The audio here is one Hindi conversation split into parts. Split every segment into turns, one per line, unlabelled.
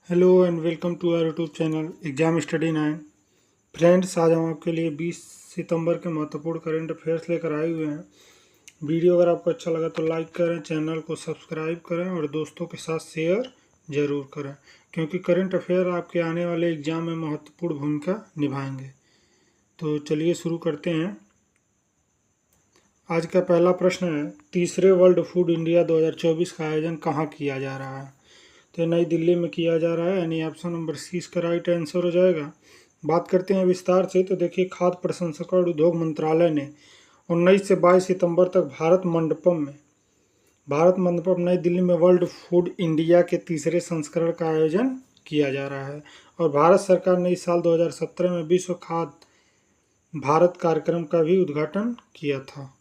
Hello and welcome to our YouTube channel exam study 9। Friends, आज हम आपके लिए 20 सितंबर के महत्वपूर्ण करंट अफेयर्स लेकर आए हुए हैं। वीडियो अगर आपको अच्छा लगा तो लाइक करें, चैनल को सब्सक्राइब करें और दोस्तों के साथ शेयर ज़रूर करें, क्योंकि करंट अफेयर आपके आने वाले एग्जाम में महत्वपूर्ण भूमिका निभाएंगे। तो चलिए शुरू करते हैं। आज का पहला प्रश्न है, तीसरे वर्ल्ड फूड इंडिया 2024 का आयोजन कहाँ किया जा रहा है? तो नई दिल्ली में किया जा रहा है, यानी ऑप्शन नंबर सी इसका राइट आंसर हो जाएगा। बात करते हैं विस्तार से। तो देखिए, खाद्य प्रसंस्करण उद्योग मंत्रालय ने 19 से 22 सितंबर तक भारत मंडपम नई दिल्ली में वर्ल्ड फूड इंडिया के तीसरे संस्करण का आयोजन किया जा रहा है। और भारत सरकार ने इस साल 2017 में विश्व खाद्य भारत कार्यक्रम का भी उद्घाटन किया था।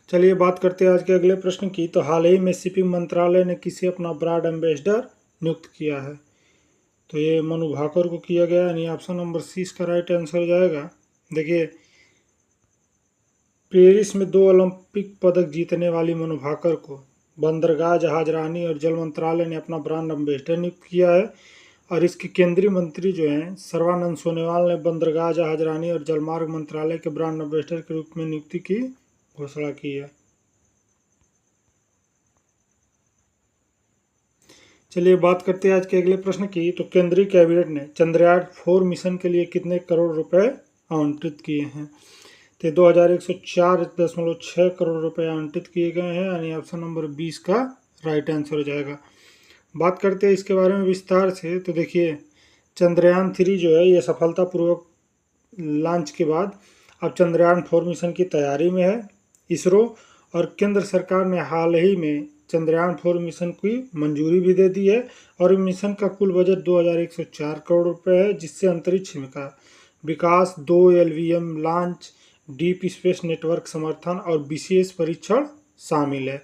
चलिए बात करते हैं आज के अगले प्रश्न की। तो हाल ही में शिपिंग मंत्रालय ने किसे अपना ब्रांड एम्बेसडर नियुक्त किया है? तो ये मनु भाकर को किया गया, यानी ऑप्शन नंबर सी इसका राइट आंसर हो जाएगा। देखिए, पेरिस में 2 ओलंपिक पदक जीतने वाली मनु भाकर को बंदरगाह, जहाजरानी और जल मंत्रालय ने अपना ब्रांड एम्बेसडर नियुक्त किया है। और इसके केंद्रीय मंत्री जो हैं सर्बानंद सोनोवाल ने बंदरगाह, जहाजरानी और जलमार्ग मंत्रालय के ब्रांड एम्बेसडर के रूप में नियुक्ति की घोषणा की है। चलिए बात करते हैं आज के अगले प्रश्न की। तो केंद्रीय कैबिनेट ने चंद्रयान 4 मिशन के लिए कितने करोड़ रुपए आवंटित किए हैं? तो 2104.6 करोड़ रुपए आवंटित किए गए हैं, यानी ऑप्शन नंबर 20 का राइट आंसर हो जाएगा। बात करते हैं इसके बारे में विस्तार से। तो देखिए, चंद्रयान 3 जो है ये सफलतापूर्वक लॉन्च के बाद अब चंद्रयान 4 मिशन की तैयारी में है। इसरो और केंद्र सरकार ने हाल ही में चंद्रयान 4 मिशन की मंजूरी भी दे दी है। और मिशन का कुल बजट 2104 करोड़ रुपए है, जिससे अंतरिक्ष का विकास, 2 LVM launch, deep space network समर्थन और विशेष परीक्षण शामिल है।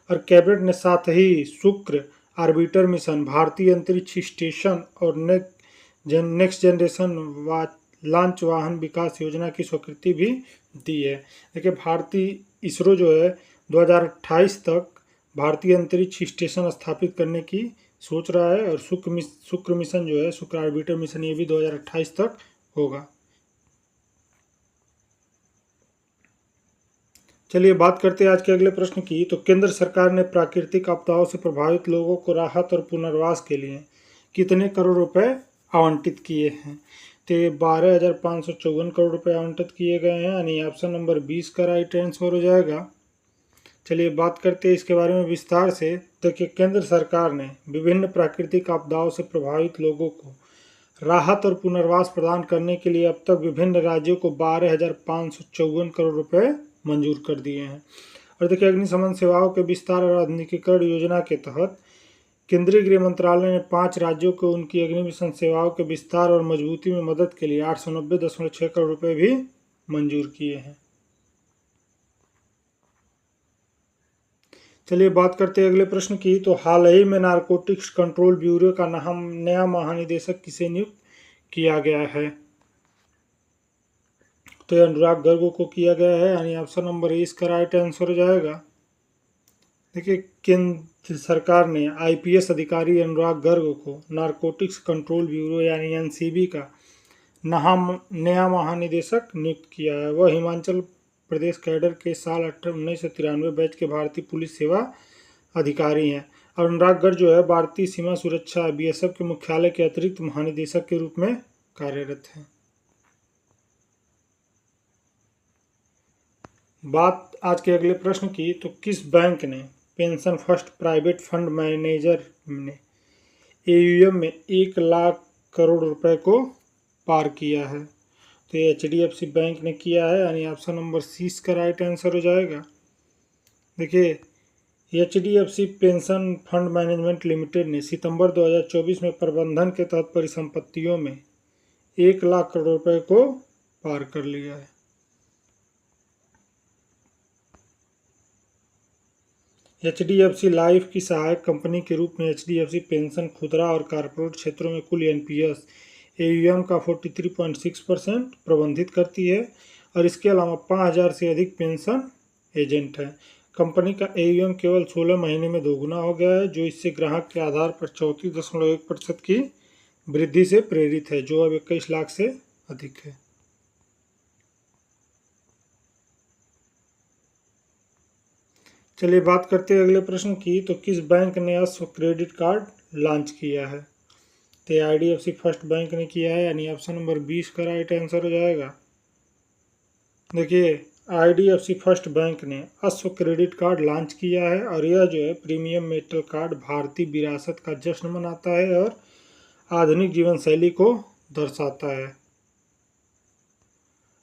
और कैबिनेट ने साथ ही शुक्र ऑर्बिटर मिशन, भारतीय अंतरिक्ष स्टेशन और नेक्स्ट जनरेशन लॉन्च वाहन विकास योजना की स्वीकृति भी दी है। देखिए, भारतीय इसरो जो है 2028 तक भारतीय अंतरिक्ष स्टेशन स्थापित करने की सोच रहा है। और शुक्र मिशन जो है, शुक्र ऑर्बिटर मिशन, ये भी 2028 तक होगा। चलिए बात करते हैं आज के अगले प्रश्न की। तो केंद्र सरकार ने प्राकृतिक आपदाओं से प्रभावित लोगों को राहत और पुनर्वास के लिए कितने करोड़ रुपए आवंटित किए हैं? तो 12,554 करोड़ रुपए आवंटित किए गए हैं, यानी ऑप्शन नंबर 20 का राइट आंसर हो जाएगा। चलिए बात करते हैं इसके बारे में विस्तार से। देखिए, केंद्र सरकार ने विभिन्न प्राकृतिक आपदाओं से प्रभावित लोगों को राहत और पुनर्वास प्रदान करने के लिए अब तक विभिन्न राज्यों को 12,554 करोड़ रुपए मंजूर कर दिए हैं। और देखिए, अग्निशमन सेवाओं के विस्तार और आधुनिकीकरण योजना के तहत केंद्रीय गृह मंत्रालय ने 5 राज्यों को उनकी अग्निशमन सेवाओं के विस्तार और मजबूती में मदद के लिए 890.6 करोड़ रुपए भी मंजूर किए हैं। चलिए बात करते हैं अगले प्रश्न की। तो हाल ही में नारकोटिक्स कंट्रोल ब्यूरो का नया महानिदेशक किसे नियुक्त किया गया है? तो अनुराग गर्ग को किया गया है, यानी ऑप्शन नंबर 20 का राइट आंसर हो जाएगा। देखिए, केंद्र सरकार ने IPS अधिकारी अनुराग गर्ग को नारकोटिक्स कंट्रोल ब्यूरो यानी NCB का नया महानिदेशक नियुक्त किया है। वह हिमाचल प्रदेश कैडर के साल 1993 बैच के भारतीय पुलिस सेवा अधिकारी हैं। और अनुराग गर्ग जो है भारतीय सीमा सुरक्षा BSF के मुख्यालय के अतिरिक्त महानिदेशक के रूप में कार्यरत हैं। बात आज के अगले प्रश्न की। तो किस बैंक ने pension first private fund manager ने AUM में 1 लाख करोड़ रुपए को पार किया है? तो ये HDFC बैंक ने किया है, यानी ऑप्शन नंबर 30 का राइट आंसर हो जाएगा। देखिए, HDFC pension fund management limited ने सितंबर 2024 में प्रबंधन के तहत परिसंपत्तियों में 1 लाख करोड़ रुपए को पार कर लिया है। HDFC लाइफ की सहायक कंपनी के रूप में HDFC पेंशन खुदरा और कॉर्पोरेट क्षेत्रों में कुल NPS AUM का 43.6% प्रबंधित करती है। और इसके अलावा 5,000 से अधिक पेंशन एजेंट हैं। कंपनी का AUM केवल 16 महीने में दोगुना हो गया है, जो इससे ग्राहक के आधार पर 34.1% की वृद्धि से प्रेरित है, जो अब 21 लाख से अधिक है। चलिए बात करते हैं अगले प्रश्न की। तो किस बैंक ने अश्व क्रेडिट कार्ड लॉन्च किया है? तो IDFC फर्स्ट बैंक ने किया है, यानी ऑप्शन नंबर 20 का राइट आंसर हो जाएगा। देखिए, IDFC फर्स्ट बैंक ने अश्व क्रेडिट कार्ड लॉन्च किया है और यह जो है प्रीमियम मेटल कार्ड भारतीय विरासत का जश्न मनाता है और आधुनिक जीवन शैली को दर्शाता है।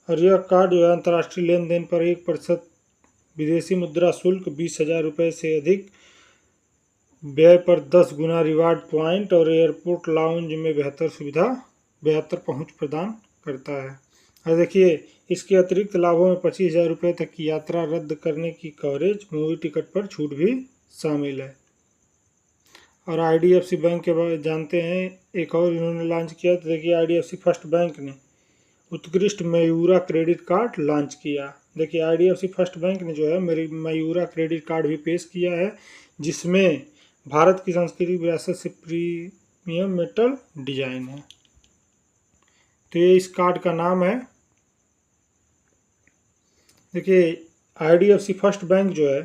और यह कार्ड जो है अंतर्राष्ट्रीय लेन देन पर 1% विदेशी मुद्रा शुल्क, 20,000 रुपये से अधिक व्यय पर 10 गुना रिवार्ड पॉइंट और एयरपोर्ट लाउंज में बेहतर पहुंच प्रदान करता है। और देखिए, इसके अतिरिक्त लाभों में 25,000 रुपये तक की यात्रा रद्द करने की कवरेज, मूवी टिकट पर छूट भी शामिल है। और IDFC बैंक के बारे में जानते हैं, एक और इन्होंने लॉन्च किया। तो देखिए, IDFC फर्स्ट बैंक ने उत्कृष्ट मयूरा क्रेडिट कार्ड लॉन्च किया। देखिए, IDFC फर्स्ट बैंक ने जो है मयूरा क्रेडिट कार्ड भी पेश किया है, जिसमें भारत की सांस्कृतिक विरासत से प्रीमियम मेटल डिजाइन है। तो ये इस कार्ड का नाम है। देखिए, IDFC फर्स्ट बैंक जो है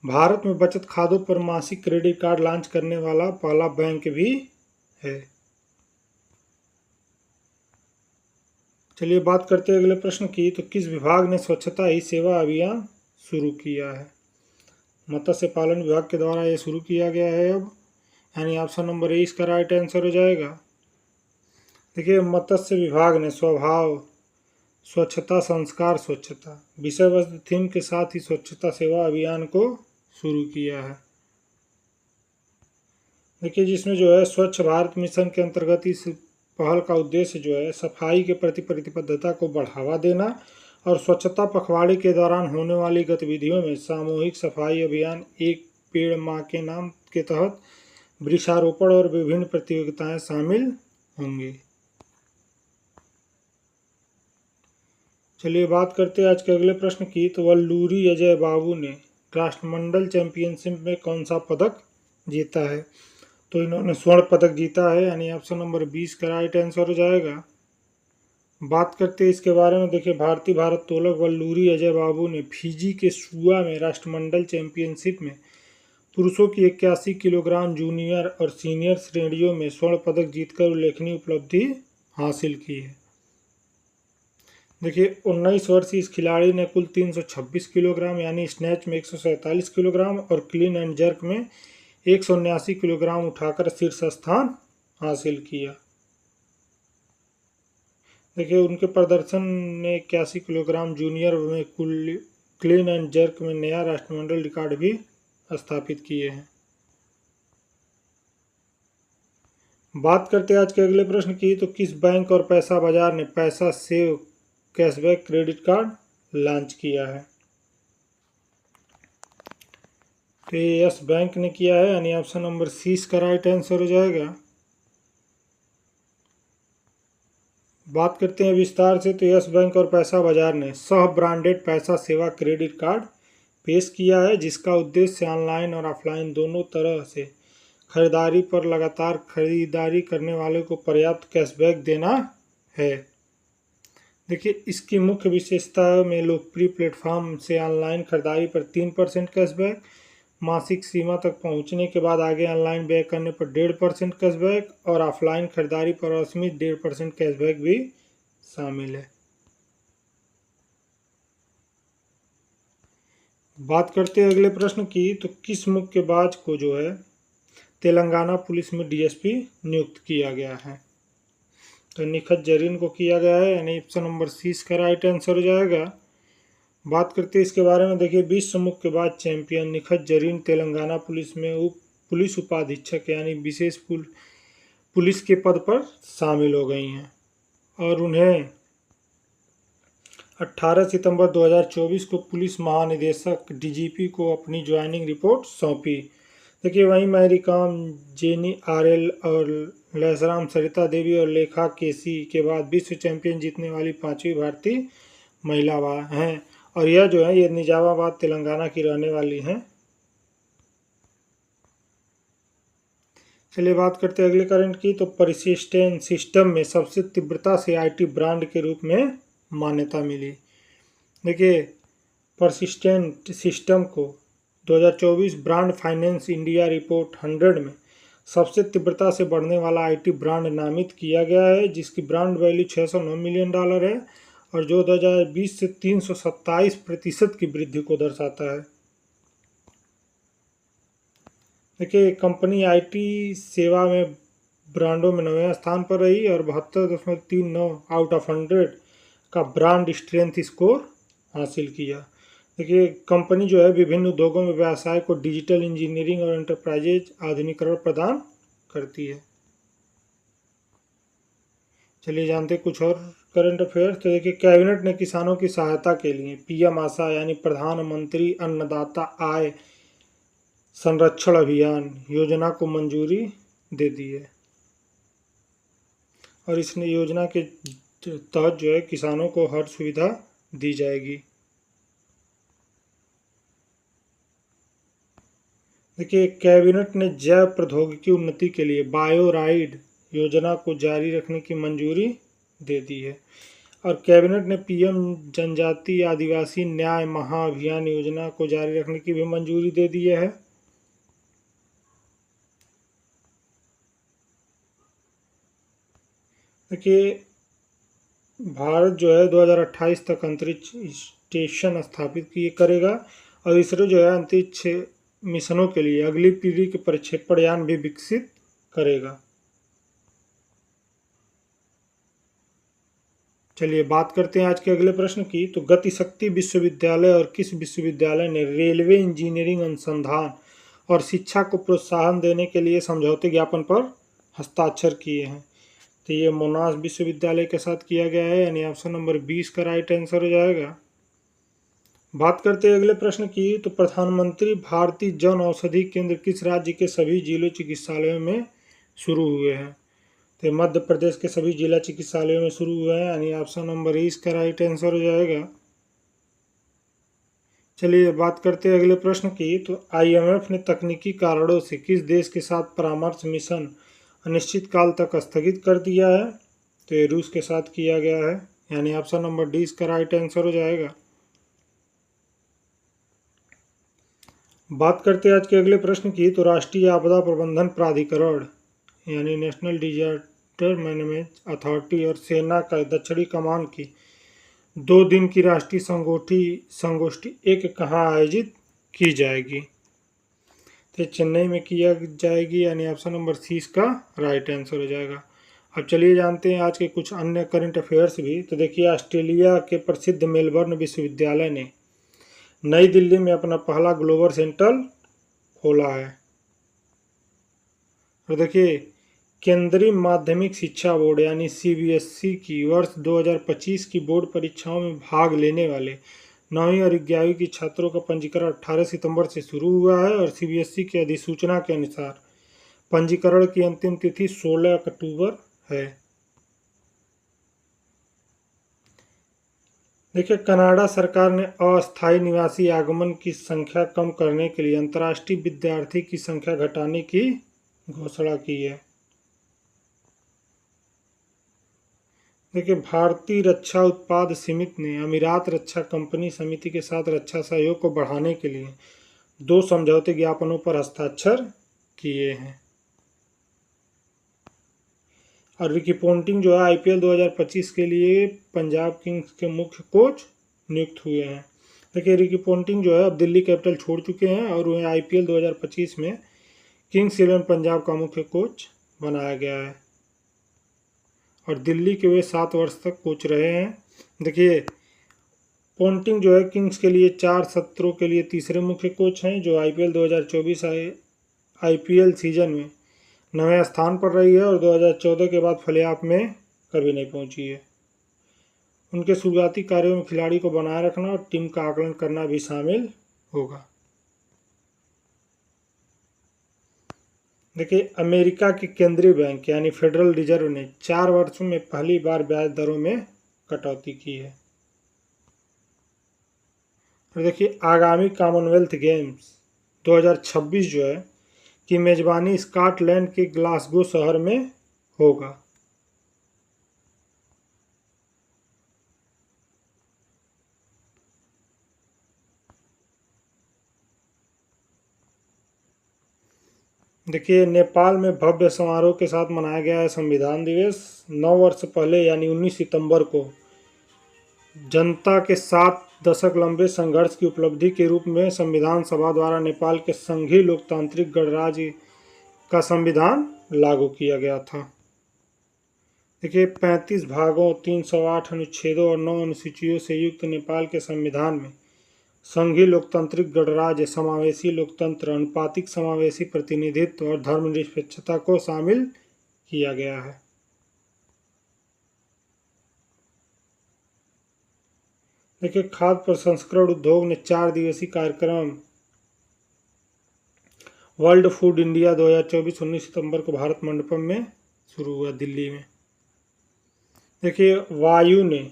भारत में बचत खातों पर मासिक क्रेडिट कार्ड लॉन्च करने वाला पहला बैंक भी है। चलिए बात करते हैं अगले प्रश्न की। तो किस विभाग ने स्वच्छता ही सेवा अभियान शुरू किया है? मत्स्य पालन विभाग के द्वारा ये शुरू किया गया है अब, यानी ऑप्शन नंबर 20 का राइट आंसर हो जाएगा। देखिए, मत्स्य विभाग ने स्वभाव, स्वच्छता, संस्कार, स्वच्छता विषय वस्तु थीम के साथ ही स्वच्छता सेवा अभियान को शुरू किया है। देखिए, जिसमें जो है स्वच्छ भारत मिशन के अंतर्गत इस पहल का उद्देश्य जो है सफाई के प्रति प्रतिबद्धता को बढ़ावा देना और स्वच्छता पखवाड़े के दौरान होने वाली गतिविधियों में सामूहिक सफाई अभियान, एक पेड़ मां के नाम के तहत वृक्षारोपण और विभिन्न प्रतियोगिताएं शामिल होंगी। चलिए बात करते हैं आज के अगले प्रश्न की। तो वल्लूरी अजय बाबू ने राष्ट्रमंडल चैंपियनशिप में कौन सा पदक जीता है? तो इन्होंने स्वर्ण पदक जीता है, यानी ऑप्शन नंबर 20 का राइट आंसर हो जाएगा। बात करते हैं इसके बारे में। देखिए, भारतीय भारोत्तोलक वल्लूरी अजय बाबू ने फिजी के सुआ में राष्ट्रमंडल चैंपियनशिप में पुरुषों की 81 किलोग्राम जूनियर और सीनियर श्रेणियों में स्वर्ण पदक जीतकर उल्लेखनीय उपलब्धि हासिल की है। देखिए, 19 वर्षीय इस खिलाड़ी ने कुल 326 किलोग्राम यानी स्नैच में 147 किलोग्राम और क्लीन एंड जर्क में 179 किलोग्राम उठाकर शीर्ष स्थान हासिल किया। देखिए, उनके प्रदर्शन ने 81 किलोग्राम जूनियर में कुल क्लीन एंड जर्क में नया राष्ट्रमंडल रिकॉर्ड भी स्थापित किए हैं। बात करते हैं आज के अगले प्रश्न की। तो किस बैंक और पैसा बाजार ने पैसा save cashback credit card launch किया है? तो ये यस बैंक ने किया है, यानी ऑप्शन नंबर 30 का राइट आंसर हो जाएगा। बात करते हैं विस्तार से। तो यस बैंक और पैसा बाजार ने सह ब्रांडेड पैसा सेवा क्रेडिट कार्ड पेश किया है, जिसका उद्देश्य ऑनलाइन और ऑफलाइन दोनों तरह से खरीदारी पर लगातार खरीदारी करने वाले को पर्याप्त कैशबैक देना है। देखिए, इसकी मुख्य विशेषता में लोकप्रिय प्लेटफॉर्म से ऑनलाइन खरीदारी पर 3% कैशबैक, मासिक सीमा तक पहुंचने के बाद आगे ऑनलाइन व्यय करने पर 1.5% कैशबैक और ऑफलाइन खरीदारी पर असीमित 1.5% कैशबैक भी शामिल है। बात करते हैं अगले प्रश्न की। तो किस मुक्केबाज को जो है तेलंगाना पुलिस में DSP नियुक्त किया गया है? तो निखत जरीन को किया गया है, यानी ऑप्शन नंबर 30 का राइट आंसर हो जाएगा। बात करते हैं इसके बारे में। देखिए, विश्व मुक्केबाज चैंपियन निखत जरीन तेलंगाना पुलिस में पुलिस उपाधीक्षक यानी विशेष पुलिस के पद पर शामिल हो गई हैं और उन्हें 18 सितंबर 2024 को पुलिस महानिदेशक DGP को अपनी ज्वाइनिंग रिपोर्ट सौंपी। देखिए, वहीं मैरी कॉम, जेनी RL और लैसराम सरिता देवी और लेखा केसी के बाद विश्व चैंपियन जीतने वाली 5वीं भारतीय महिला हैं और यह जो है ये निजामाबाद तेलंगाना की रहने वाली हैं। चलिए बात करते हैं अगले करंट की। तो परसिस्टेंट सिस्टम में सबसे तीव्रता से आईटी ब्रांड के रूप में मान्यता मिली। देखिए परसिस्टेंट सिस्टम को 2024 ब्रांड फाइनेंस इंडिया रिपोर्ट 100 में सबसे तीव्रता से बढ़ने वाला आईटी ब्रांड नामित किया गया है, जिसकी ब्रांड वैल्यू $609 मिलियन है और जो 2020 से 327% की वृद्धि को दर्शाता है। देखिए कंपनी आईटी सेवा में ब्रांडों में 9वें स्थान पर रही और 72.39 आउट ऑफ 100 का ब्रांड स्ट्रेंथ स्कोर हासिल किया। देखिए कंपनी जो है विभिन्न उद्योगों में व्यवसाय को डिजिटल इंजीनियरिंग और एंटरप्राइजेज आधुनिकीकरण प्रदान करती है। चलिए जानते हैं कुछ और करंट अफेयर्स। तो देखिए कैबिनेट ने किसानों की सहायता के लिए पीएम आशा यानी प्रधानमंत्री अन्नदाता आय संरक्षण अभियान योजना को मंजूरी दे दी है और इस योजना के तहत जो है किसानों को हर सुविधा दी जाएगी। देखिए कैबिनेट ने जैव प्रौद्योगिकी उन्नति के लिए बायोराइड योजना को जारी रखने की मंजूरी दे दी है और कैबिनेट ने पीएम जनजातीय आदिवासी न्याय महाअभियान योजना को जारी रखने की भी मंजूरी दे दी है। देखिए भारत जो है 2028 तक अंतरिक्ष स्टेशन स्थापित करेगा और इसरो जो है अंतरिक्ष मिशनों के लिए अगली पीढ़ी के प्रक्षेपण यान भी विकसित करेगा। चलिए बात करते हैं आज के अगले प्रश्न की। तो गतिशक्ति विश्वविद्यालय और किस विश्वविद्यालय ने रेलवे इंजीनियरिंग अनुसंधान और शिक्षा को प्रोत्साहन देने के लिए समझौते ज्ञापन पर हस्ताक्षर किए हैं? तो ये मोनाश विश्वविद्यालय के साथ किया गया है, यानी ऑप्शन नंबर 20 का राइट आंसर हो जाएगा। बात करते हैं अगले प्रश्न की। तो प्रधानमंत्री भारतीय जन औषधि केंद्र किस राज्य के सभी जिलों चिकित्सालयों में शुरू हुए हैं? तो मध्य प्रदेश के सभी जिला चिकित्सालयों में शुरू हुए हैं, यानी ऑप्शन नंबर 20 का राइट आंसर हो जाएगा। चलिए बात करते हैं अगले प्रश्न की। तो आईएमएफ ने तकनीकी कारणों से किस देश के साथ परामर्श मिशन अनिश्चित काल तक स्थगित कर दिया है? तो ये रूस के साथ किया गया है, यानी ऑप्शन नंबर 20 का राइट आंसर हो जाएगा। बात करते हैं आज के अगले प्रश्न की। तो राष्ट्रीय आपदा प्रबंधन प्राधिकरण यानी नेशनल डिजास्टर मैनेजमेंट अथॉरिटी और सेना का दक्षिणी कमान की 2 दिन की राष्ट्रीय संगोष्ठी एक कहाँ आयोजित की जाएगी? तो चेन्नई में किया जाएगी, यानी ऑप्शन नंबर 30 का राइट आंसर हो जाएगा। अब चलिए जानते हैं आज के कुछ अन्य करंट अफेयर्स भी। तो देखिए ऑस्ट्रेलिया के प्रसिद्ध मेलबर्न विश्वविद्यालय ने नई दिल्ली में अपना पहला ग्लोबल सेंटर खोला है। और देखिए केंद्रीय माध्यमिक शिक्षा बोर्ड यानी सीबीएसई की वर्ष 2025 की बोर्ड परीक्षाओं में भाग लेने वाले 9वीं और 11वीं की छात्रों का पंजीकरण 18 सितंबर से शुरू हुआ है और सीबीएसई की अधिसूचना के अनुसार पंजीकरण की अंतिम तिथि 16 अक्टूबर है। देखिए कनाडा सरकार ने अस्थायी निवासी आगमन की संख्या कम करने के लिए अंतर्राष्ट्रीय विद्यार्थी की संख्या घटाने की घोषणा की है। देखिए भारतीय रक्षा उत्पाद समिति ने अमीरात रक्षा कंपनी समिति के साथ रक्षा सहयोग को बढ़ाने के लिए 2 समझौते ज्ञापनों पर हस्ताक्षर किए हैं। और रिकी पोंटिंग जो है आईपीएल 2025 के लिए पंजाब किंग्स के मुख्य कोच नियुक्त हुए हैं। देखिए रिकी पोंटिंग जो है अब दिल्ली कैपिटल छोड़ चुके हैं और उन्हें आईपीएल 2025 में किंग्स 11 पंजाब का मुख्य कोच बनाया गया है और दिल्ली के वे 7 वर्ष तक कोच रहे हैं। देखिए पोंटिंग जो है किंग्स के लिए 4 सत्रों के लिए तीसरे मुख्य कोच हैं, जो आईपीएल 2024 आईपीएल सीजन में 9वें स्थान पर रही है और 2014 के बाद प्लेऑफ में कभी नहीं पहुंची है। उनके शुरुआती कार्यों में खिलाड़ी को बनाए रखना और टीम का आकलन करना भी शामिल होगा। देखिए अमेरिका के केंद्रीय बैंक यानी फेडरल रिजर्व ने 4 वर्षों में पहली बार ब्याज दरों में कटौती की है। और देखिए आगामी कॉमनवेल्थ गेम्स 2026 जो है की मेज़बानी स्कॉटलैंड के ग्लासगो शहर में होगा। देखिए नेपाल में भव्य समारोह के साथ मनाया गया है संविधान दिवस। 9 वर्ष पहले यानी 19 सितंबर को जनता के 7 दशक लंबे संघर्ष की उपलब्धि के रूप में संविधान सभा द्वारा नेपाल के संघीय लोकतांत्रिक गणराज्य का संविधान लागू किया गया था। देखिए 35 भागों, 308 अनुच्छेदों और 9 अनुसूचियों से युक्त नेपाल के संविधान में संघीय लोकतांत्रिक गणराज्य, समावेशी लोकतंत्र, अनुपातिक समावेशी प्रतिनिधित्व और धर्मनिरपेक्षता को शामिल किया गया है। देखिए खाद्य प्रसंस्करण उद्योग ने 4 दिवसीय कार्यक्रम वर्ल्ड फूड इंडिया 2024 19 सितंबर को भारत मंडपम में शुरू हुआ दिल्ली में। देखिए वायु ने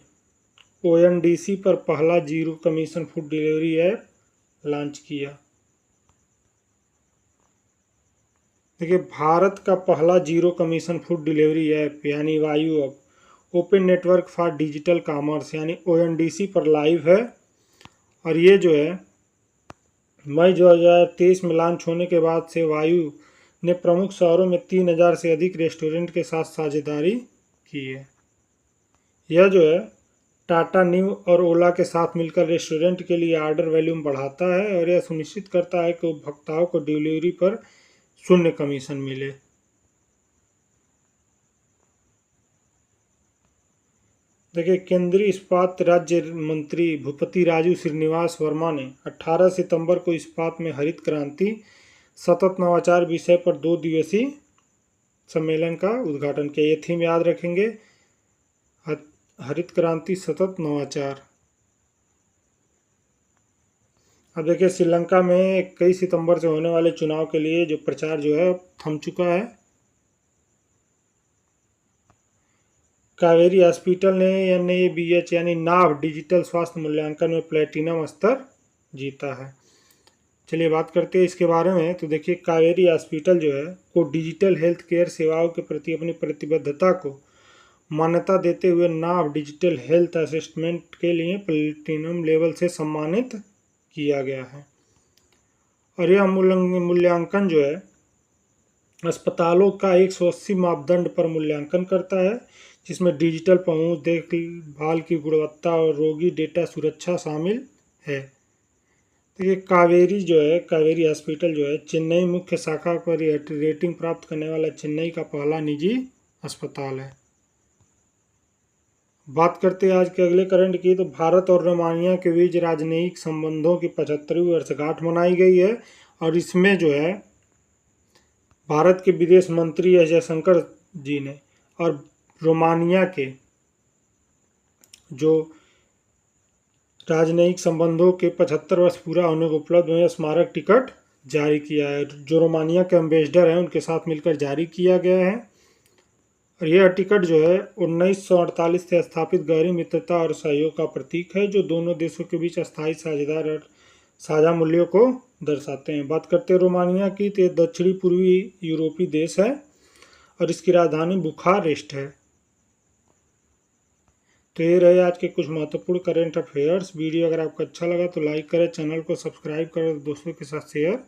ONDC पर पहला zero commission food delivery app launch किया। देखिए भारत का पहला zero commission food delivery app यानी वायु अब open network for digital commerce यानी ONDC पर लाइव है। और ये जो है मई 2023 में लॉन्च होने के बाद से वायु ने प्रमुख शहरों में 3000 से अधिक रेस्टोरेंट के साथ साझेदारी की है। यह जो है टाटा न्यू और ओला के साथ मिलकर रेस्टोरेंट के लिए ऑर्डर वॉल्यूम बढ़ाता है और यह सुनिश्चित करता है कि उपभोक्ताओं को डिलीवरी पर शून्य कमीशन मिले। देखिए केंद्रीय इस्पात राज्य मंत्री भूपति राजू श्रीनिवास वर्मा ने 18 सितंबर को इस्पात में हरित क्रांति सतत नवाचार विषय पर 2 दिवसीय सम्मेलन का उद्घाटन किया। ये थीम याद रखेंगे, हरित क्रांति सतत नवाचार। अब देखिए श्रीलंका में 21 सितंबर से होने वाले चुनाव के लिए जो प्रचार जो है थम चुका है। कावेरी हॉस्पिटल ने NABH यानी नाभ डिजिटल स्वास्थ्य मूल्यांकन में प्लेटिनम स्तर जीता है। चलिए बात करते हैं इसके बारे में। तो देखिए कावेरी हॉस्पिटल जो है को डिजिटल हेल्थ केयर सेवाओं के प्रति अपनी प्रतिबद्धता को मान्यता देते हुए नाभ डिजिटल हेल्थ असेसमेंट के लिए प्लेटिनम लेवल से सम्मानित किया गया है। और यह मूल्यांकन जो है अस्पतालों का 180 मापदंड पर मूल्यांकन करता है, जिसमें डिजिटल पहुंच, देखभाल की गुणवत्ता और रोगी डेटा सुरक्षा शामिल है। देखिए कावेरी हॉस्पिटल जो है चेन्नई मुख्य शाखा पर रेटिंग प्राप्त करने वाला चेन्नई का पहला निजी अस्पताल है। बात करते हैं आज के अगले करंट की। तो भारत और रोमानिया के बीच राजनयिक संबंधों की 75वीं वर्षगांठ मनाई गई है और इसमें जो है भारत के विदेश मंत्री एस जयशंकर जी ने और रोमानिया के जो राजनयिक संबंधों के 75 वर्ष पूरा होने को उपलब्ध में स्मारक टिकट जारी किया है, जो रोमानिया के एम्बेसडर हैं उनके साथ मिलकर जारी किया गया है। और यह टिकट जो है 1948 से स्थापित गहरी मित्रता और सहयोग का प्रतीक है, जो दोनों देशों के बीच अस्थायी साझेदार और साझा मूल्यों को दर्शाते हैं। बात करते हैं रोमानिया की, तो दक्षिणी पूर्वी यूरोपीय देश है और इसकी राजधानी बुखारेस्ट है। तो ये रहे आज के कुछ महत्वपूर्ण करंट अफेयर्स। वीडियो अगर आपको अच्छा लगा तो लाइक करें, चैनल को सब्सक्राइब करें, दोस्तों के साथ शेयर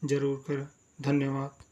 जरूर करें। धन्यवाद।